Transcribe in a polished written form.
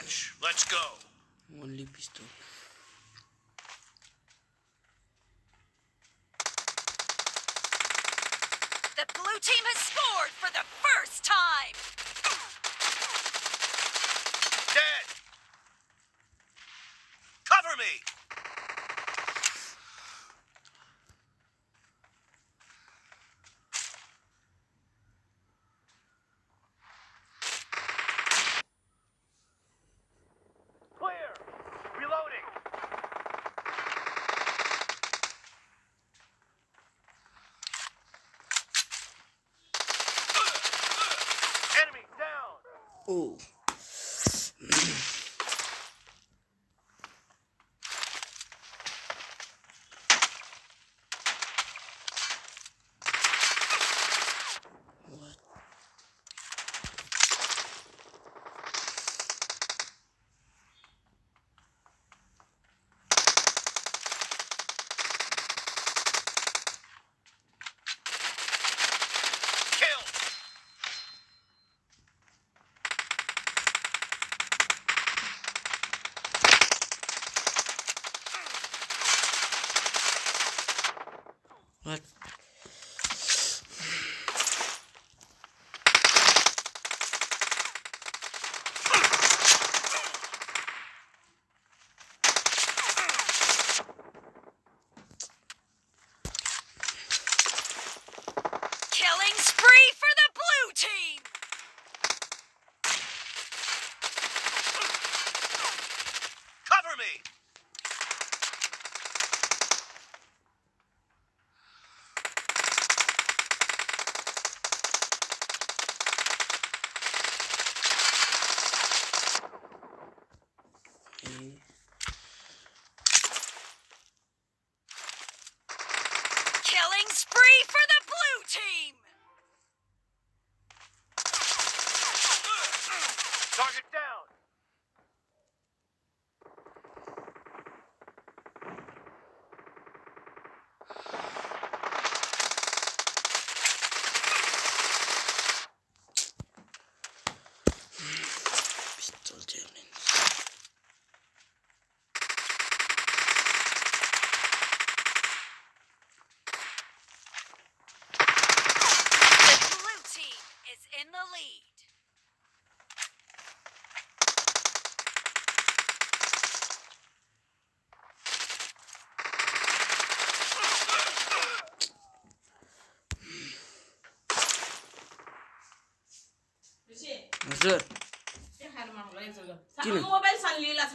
match. Let's go. Only pistol. The blue team has scored for the first time. Dead. Cover me. Clear. Reloading. Enemy down. Oh. What? Kill. What? Killing spree for the blue team. Cover me. Okay. Killing spree for the blue team. Target down. Pistol challenge. The blue team is in the lead. Sir. Kiन mobile सान लिला